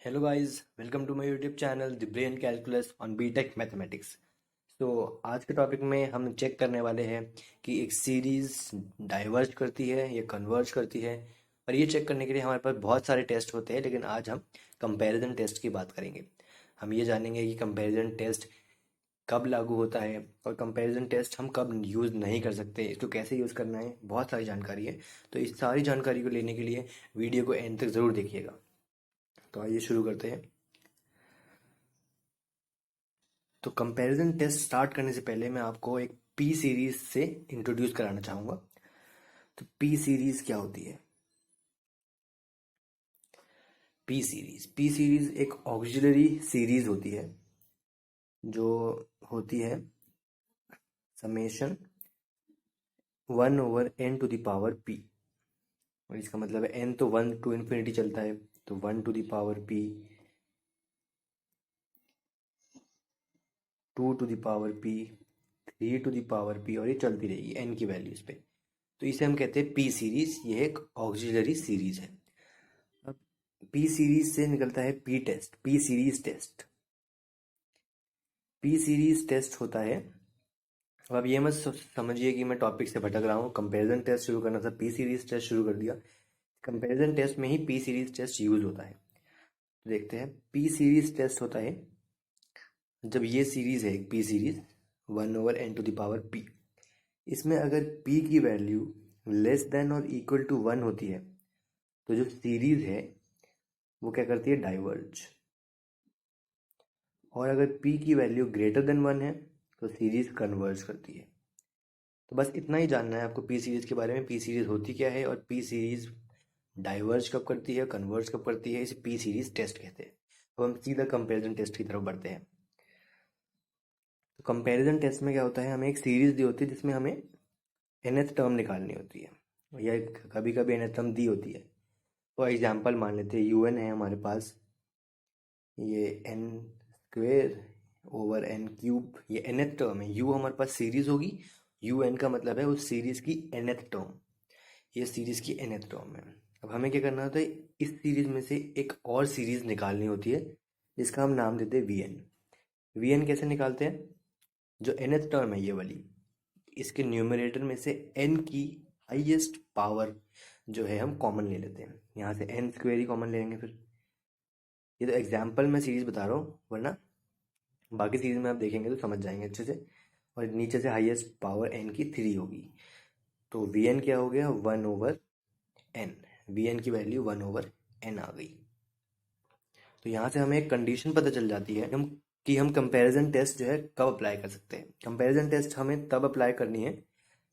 Hello guys, welcome to my YouTube channel the Brain Calculus on BTech mathematics. तो आज के topic में हम चेक करने वाले हैं कि एक सीरीज डाइवर्ज करती है या कन्वर्ज करती है। और ये चेक करने के लिए हमारे पास बहुत सारे टेस्ट होते हैं, लेकिन आज हम कंपैरिजन टेस्ट की बात करेंगे। हम ये जानेंगे कि कंपैरिजन टेस्ट कब लागू होता है और कंपैरिजन टेस्ट हम कब यूज़ नहीं कर सकते, इसको कैसे यूज़ करना है, बहुत सारी जानकारी है। तो इस सारी जानकारी को लेने के लिए वीडियो को एंड तक ज़रूर देखिएगा। तो आइए शुरू करते हैं। तो कंपैरिजन टेस्ट स्टार्ट करने से पहले मैं आपको एक पी सीरीज से इंट्रोड्यूस कराना चाहूँगा। तो पी सीरीज क्या होती है? पी सीरीज एक ऑक्सिलरी सीरीज होती है जो होती है समेशन 1/n⁻p। और इसका मतलब है n तो 1 टू इन्फिनिटी चलता है, तो 1/p, 2/p, 3/p, और ये चलती रहेगी n की वैल्यूज पे। तो इसे हम कहते हैं पी सीरीज। ये एक ऑक्सिलरी सीरीज है। अब पी सीरीज से निकलता है P series test. P series test होता है। अब आप ये मत समझिए कि मैं टॉपिक से भटक रहा हूँ। कंपैरिजन टेस्ट शुरू करना था, पी सीरीज टेस्ट शुरू कर दिया। कंपैरिजन टेस्ट में ही पी सीरीज टेस्ट यूज होता है। तो देखते हैं, पी सीरीज टेस्ट होता है जब ये सीरीज है पी सीरीज 1/n⁻p। इसमें अगर p की वैल्यू लेस देन और इक्वल टू 1 होती है तो जो सीरीज है वो क्या करती है, डाइवर्ज। और अगर p की वैल्यू ग्रेटर देन 1 है तो सीरीज कन्वर्ज करती है। तो बस इतना ही जानना है आपको पी सीरीज के बारे में। पी सीरीज होती क्या है और पी सीरीज डाइवर्ज कब करती है, कन्वर्ज कब करती है, इसे पी सीरीज टेस्ट कहते हैं। तो हम सीधा कंपैरिजन टेस्ट की तरफ बढ़ते हैं। तो कंपैरिजन टेस्ट में क्या होता है, हमें एक सीरीज दी होती है जिसमें हमें nth टर्म निकालनी होती है या कभी कभी nth टर्म दी होती है। तो एग्जांपल मान लेते हैं, un है हमारे पास, ये n² / n³, ये nth टर्म है। u हमारे पास सीरीज होगी, un का मतलब है उस सीरीज की nth टर्म। ये सीरीज की nth टर्म है। अब हमें क्या करना होता है, इस सीरीज में से एक और सीरीज निकालनी होती है जिसका हम नाम देते हैं vn। vn कैसे निकालते हैं, जो nth टर्म है ये वाली, इसके न्यूमरेटर में से n की हाईएस्ट पावर जो है हम कॉमन ले लेते हैं। यहाँ से n² ही कॉमन ले लेंगे फिर। ये तो एग्जाम्पल में सीरीज बता रहा हूँ, वरना बाकी सीरीज में आप देखेंगे तो समझ जाएंगे अच्छे से। और नीचे से हाईएस्ट पावर n की 3 होगी। तो vn क्या हो गया, 1/n। vn की वैल्यू 1/n आ गई। तो यहाँ से हमें एक कंडीशन पता चल जाती है हम कंपैरिजन टेस्ट जो है कब अप्लाई कर सकते हैं। कंपैरिजन टेस्ट हमें तब अप्लाई करनी है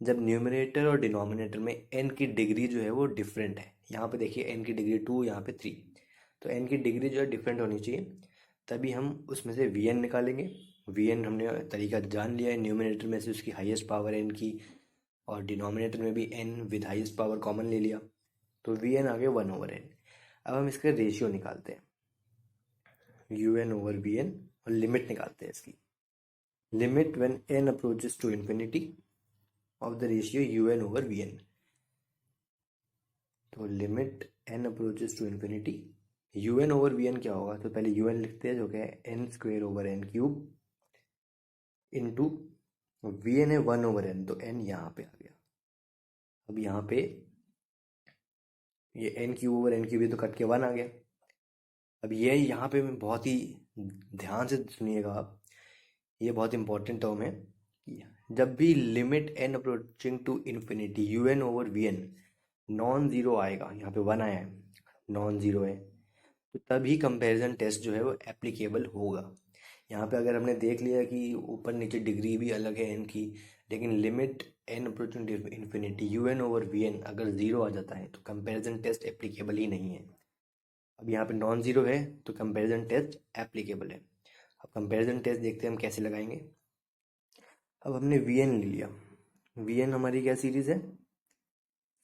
जब न्यूमरेटर और डिनोमिनेटर में n की डिग्री जो है वो डिफरेंट है। यहाँ पे देखिए n की डिग्री 2, यहाँ पे 3। तो n की डिग्री जो है डिफरेंट होनी चाहिए, तभी हम उसमें से vn निकालेंगे। vn हमने तरीका जान लिया है, न्यूमरेटर में से उसकी हाईएस्ट पावर n की, और डिनोमिनेटर में भी n with highest power common ले लिया। तो vn आ गया 1/n। अब हम इसका रेशियो निकालते हैं, un/vn, और लिमिट निकालते हैं इसकी। Limit when n approaches to infinity of the ratio un/vn। तो limit n approaches to infinity, un/vn क्या होगा, तो पहले un लिखते हैं जो कि है n² / n³ इंटू vn है 1/n, तो n यहाँ पे आ गया। अब यहाँ पे ये n³ तो कट के 1 आ गया। अब ये यहाँ पे मैं बहुत ही ध्यान से सुनिएगा आप, ये बहुत इंपॉर्टेंट टर्म है कि जब भी limit n approaching to infinity un/vn non zero आएगा, यहाँ पे 1 आया है, नॉन जीरो है, तो तभी कंपैरिजन टेस्ट जो है वो एप्लीकेबल होगा। यहाँ पे अगर हमने देख लिया कि ऊपर नीचे डिग्री भी अलग है n की, लेकिन limit n approaching to infinity un/vn अगर जीरो आ जाता है तो कंपैरिजन टेस्ट एप्लीकेबल ही नहीं है। अब यहाँ पे नॉन जीरो है तो कंपैरिजन टेस्ट एप्लीकेबल है। अब कंपैरिजन टेस्ट देखते हैं हम कैसे लगाएंगे। अब हमने vn ले लिया, vn हमारी क्या सीरीज है,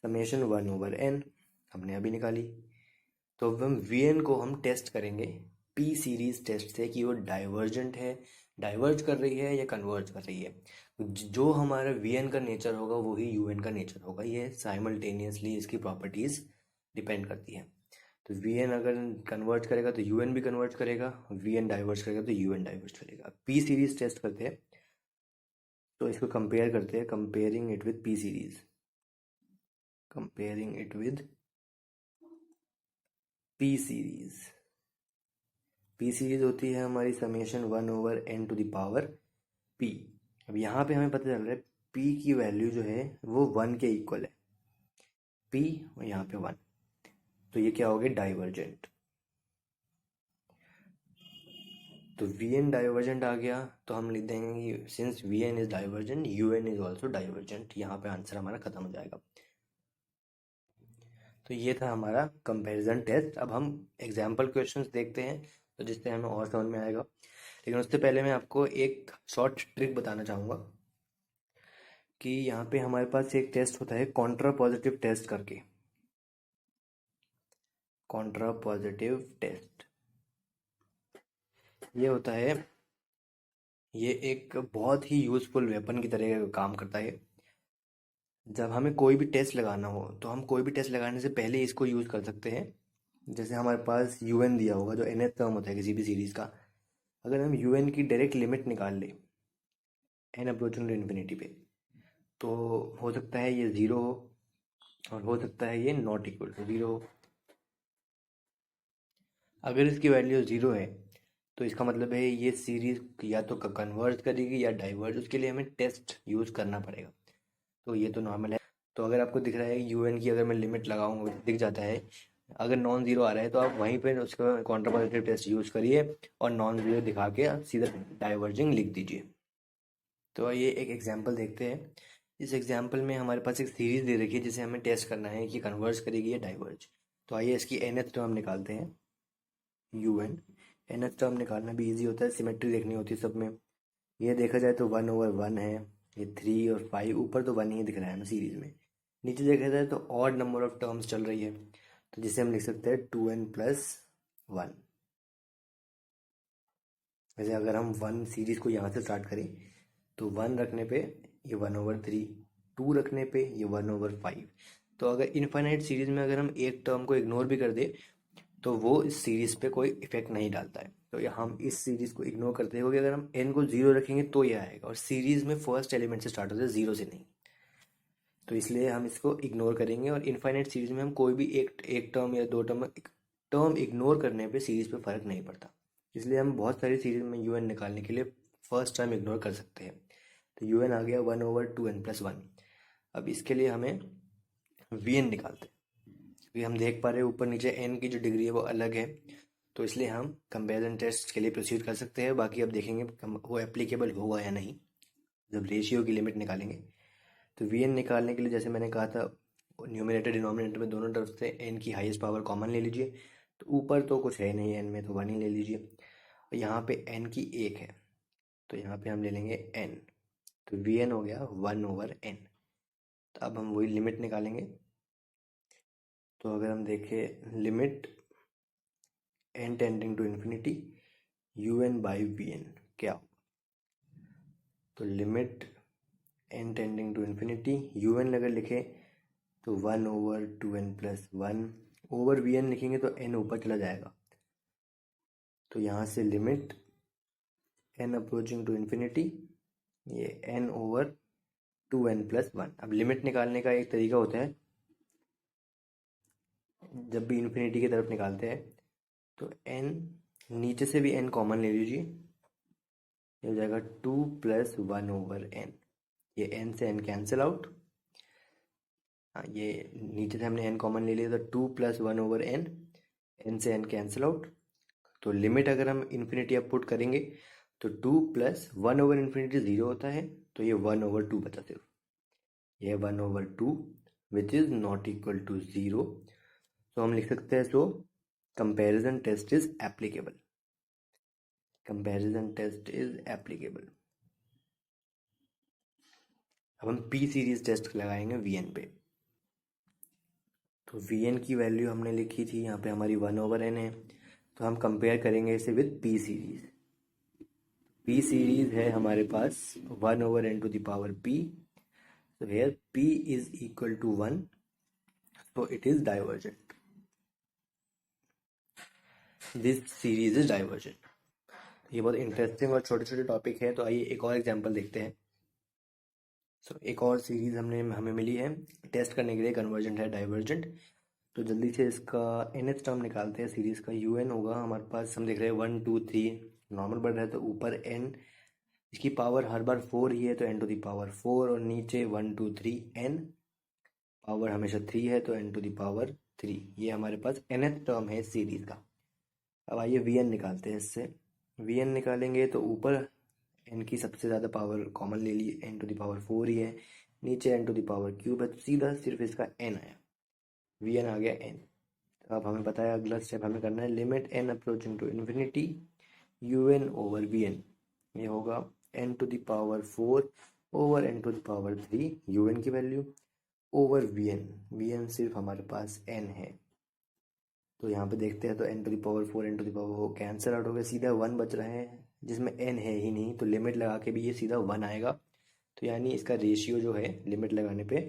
समेशन 1/n, हमने अभी निकाली। तो अब हम vn को हम टेस्ट करेंगे पी सीरीज टेस्ट से कि वो डाइवर्जेंट है, डाइवर्ज कर रही है या कन्वर्ज कर रही है। जो हमारा vn का नेचर होगा वही un का नेचर होगा। ये साइमल्टेनियसली इसकी प्रॉपर्टीज डिपेंड करती है। तो वी एन अगर कन्वर्ट करेगा तो यू एन भी कन्वर्ट करेगा, वी एन डाइवर्स करेगा तो यू एन डाइवर्स करेगा। पी सीरीज टेस्ट करते हैं, तो इसको कंपेयर करते हैं, comparing it with P series, comparing it with P series. P series होती है हमारी समेशन 1/n⁴ पी। अब यहाँ पे हमें पता चल रहा है पी की वैल्यू जो है वो 1 के इक्वल है, पी और यहाँ पे 1, तो ये क्या हो गया, डाइवर्जेंट। तो वी एन डाइवर्जेंट आ गया, तो हम लिख देंगे कि since V N is divergent U N is also divergent. यहाँ पे आंसर हमारा खत्म हो जाएगा। तो ये था हमारा कंपैरिजन टेस्ट। अब हम एग्जाम्पल क्वेश्चंस देखते हैं, तो जिससे हमें और समझ में आएगा। लेकिन उससे पहले मैं आपको एक शॉर्ट ट्रिक बताना चाहूँगा कि यहाँ पे हमारे पास एक टेस्ट होता है कॉन्ट्रा पॉजिटिव टेस्ट करके, कॉन्ट्रा पॉजिटिव टेस्ट। ये होता है, ये एक बहुत ही यूजफुल वेपन की तरह काम करता है। जब हमें कोई भी टेस्ट लगाना हो तो हम कोई भी टेस्ट लगाने से पहले इसको यूज़ कर सकते हैं। जैसे हमारे पास यू एन दिया होगा, जो nth टर्म होता है किसी भी सीरीज़ का। अगर हम यू एन की डायरेक्ट लिमिट निकाल लें एन अप्रोचिंग टू इन्फिनिटी पे, तो हो सकता है ये ज़ीरो हो और हो सकता है ये नॉट इक्वल टू ज़ीरो हो। अगर इसकी वैल्यू ज़ीरो है तो इसका मतलब है ये सीरीज़ या तो कन्वर्ज करेगी या डाइवर्ज, उसके लिए हमें टेस्ट यूज़ करना पड़ेगा। तो ये तो नॉर्मल है। तो अगर आपको दिख रहा है यू एन की अगर मैं लिमिट लगाऊंगा दिख जाता है, अगर नॉन ज़ीरो आ रहा है तो आप वहीं पे उसका कॉन्ट्रा पॉजिटिव टेस्ट यूज़ करिए और नॉन ज़ीरो दिखा के आप सीधा डाइवर्जिंग लिख दीजिए। तो ये एक एग्जांपल देखते हैं। इस एग्जांपल में हमारे पास एक सीरीज दे रखी है जिसे हमें टेस्ट करना है कि कन्वर्ज करेगी या डाइवर्ज। तो आइए इसकी nth टर्म निकालते हैं, यू एन। nth टर्म निकालना भी इजी होता है, सिमेट्री देखनी होती है सब में। ये देखा जाए तो 1/1 है, ये 3 और 5, ऊपर तो 1 ही दिख रहा है ना सीरीज में। नीचे देखा जाए तो ऑड नंबर ऑफ टर्म्स चल रही है, तो जिसे हम लिख सकते हैं 2n+1। वैसे अगर हम 1 सीरीज को यहाँ से स्टार्ट करें तो 1 रखने पे ये 1/3, 2 रखने पे ये 1/5। तो अगर इनफाइनाइट सीरीज में अगर हम एक टर्म को इग्नोर भी कर दे तो वो इस सीरीज पे कोई इफेक्ट नहीं डालता है। तो ये हम इस सीरीज को इग्नोर करते हैं क्योंकि अगर हम n को 0 रखेंगे तो ये आएगा, और सीरीज में फर्स्ट एलिमेंट से स्टार्ट होता है, 0 से नहीं। तो इसलिए हम इसको इग्नोर करेंगे। और इनफाइनाइट सीरीज में हम कोई भी एक एक टर्म या दो टर्म टर्म इग्नोर करने पे सीरीज पे फर्क नहीं पड़ता। इसलिए हम बहुत सारी सीरीज में यू एन निकालने के लिए फर्स्ट टर्म इग्नोर कर सकते हैं। तो यू एन आ गया 1/2n+1। अब इसके लिए हमें वी एन निकालते हैं, क्योंकि हम देख पा रहे हैं ऊपर नीचे एन की जो डिग्री है वो अलग है। तो इसलिए हम कंपेरिजन टेस्ट के लिए प्रोसीड कर सकते हैं। बाकी अब देखेंगे वो एप्लीकेबल होगा या नहीं जब रेशियो की लिमिट निकालेंगे। तो वी एन निकालने के लिए जैसे मैंने कहा था, न्यूमिनेटर डिनोमिनेटर में दोनों तरफ से एन की हाईएस्ट पावर कॉमन ले लीजिए। तो ऊपर तो कुछ है नहीं एन में, तो 1 ही ले लीजिए। और यहाँ पे एन की 1 है, तो यहाँ पे हम ले लेंगे एन। तो वी एन हो गया 1/n। तो अब हम वही लिमिट निकालेंगे। तो अगर हम देखें limit n tending to infinity U N by V N क्या हो, तो limit n tending to infinity U N अगर लिखे तो 1/2n+1 ओवर वी एन लिखेंगे तो n ऊपर चला जाएगा। तो यहाँ से limit n approaching to infinity ये n/2n+1। अब लिमिट निकालने का एक तरीका होता है, जब भी इन्फिनिटी की तरफ निकालते हैं तो n नीचे से भी n कॉमन ले लीजिए, ये हो जाएगा 2+1/n। ये n से n कैंसिल आउट। हाँ, ये नीचे से हमने n कॉमन ले लिया तो 2+1/n, n से n कैंसिल आउट। तो लिमिट अगर हम इन्फिनिटी अब पुट करेंगे तो 2+1/∞ 0 होता है, तो ये 1/2 बचा सिर्फ, ये 1/2 which is not equal to 0। तो हम लिख सकते हैं so comparison test is applicable, comparison test is applicable. अब हम पी सीरीज टेस्ट लगाएंगे वी एन पे। तो वी एन की वैल्यू हमने लिखी थी यहाँ पे हमारी 1/n है, तो हम कंपेयर करेंगे इसे with P series. P series है हमारे पास 1/n⁴p। So here p is equal to 1, so it is divergent. This series is divergent. ये बहुत इंटरेस्टिंग और छोटे छोटे टॉपिक है, तो आइए एक और एग्जांपल देखते हैं। एक और सीरीज हमें मिली है टेस्ट करने के लिए, कन्वर्जेंट है डाइवर्जेंट। तो जल्दी से इसका nth टर्म निकालते हैं। सीरीज का un होगा हमारे पास, हम देख रहे हैं 1 2 3 नॉर्मल बढ़ रहा है, तो ऊपर n, इसकी पावर हर बार 4 ही है तो n टू द पावर 4, और नीचे 1 2 3 n, पावर हमेशा 3 है तो n टू द पावर 3। ये हमारे पास nth टर्म है सीरीज का। अब आइए vn निकालते हैं इससे। vn निकालेंगे तो ऊपर n की सबसे ज़्यादा पावर कॉमन ले ली, n टू द पावर 4 ही है, नीचे n to the power cube है, तो सीधा सिर्फ इसका n आया, vn आ गया n। तो अब हमें पता है अगला स्टेप हमें करना है, limit n approaching to infinity un over vn। ये होगा n to the power 4 over n to the power 3 un की वैल्यू ओवर vn सिर्फ हमारे पास n है। तो यहाँ पे देखते हैं तो n to the power 4 n to the power cancel out हो गया, सीधा 1 बच रहा है जिसमें n है ही नहीं, तो लिमिट लगा के भी ये सीधा 1 आएगा। तो यानी इसका रेशियो जो है लिमिट लगाने पे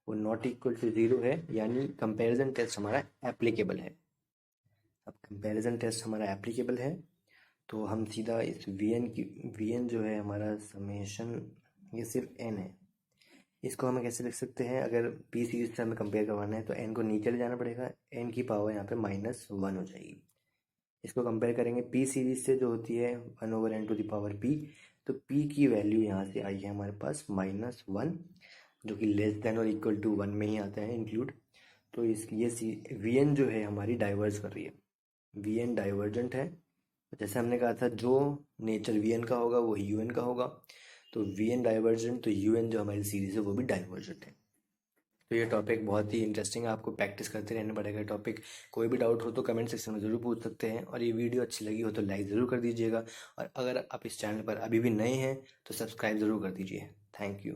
वो नॉट इक्वल टू 0 है, यानी कंपैरिजन टेस्ट हमारा एप्लीकेबल है। अब कंपैरिजन टेस्ट हमारा एप्लीकेबल है तो हम सीधा इस vn जो है हमारा समेशन, ये सिर्फ n है, इसको हमें कैसे लिख सकते हैं, अगर p सीरीज से हमें कंपेयर करवाना है तो n को नीचे ले जाना पड़ेगा, n की पावर यहाँ पे -1 हो जाएगी। इसको कंपेयर करेंगे p सीरीज से जो होती है 1 over n to the power p, तो p की वैल्यू यहाँ से आई है हमारे पास -1, जो कि लेस देन और इक्वल टू 1 में ही आता है इंक्लूड। तो इस ये vn जो है हमारी डाइवर्ज कर रही है, vn डाइवर्जेंट है। जैसे हमने कहा था जो नेचर vn का होगा वो un का होगा, तो vn डाइवर्जेंट तो un जो हमारी सीरीज है वो भी डाइवर्जेंट है। तो ये टॉपिक बहुत ही इंटरेस्टिंग है, आपको प्रैक्टिस करते रहना पड़ेगा टॉपिक। कोई भी डाउट हो तो कमेंट सेक्शन में ज़रूर पूछ सकते हैं, और ये वीडियो अच्छी लगी हो तो लाइक ज़रूर कर दीजिएगा, और अगर आप इस चैनल पर अभी भी नए हैं तो सब्सक्राइब ज़रूर कर दीजिए। Thank you.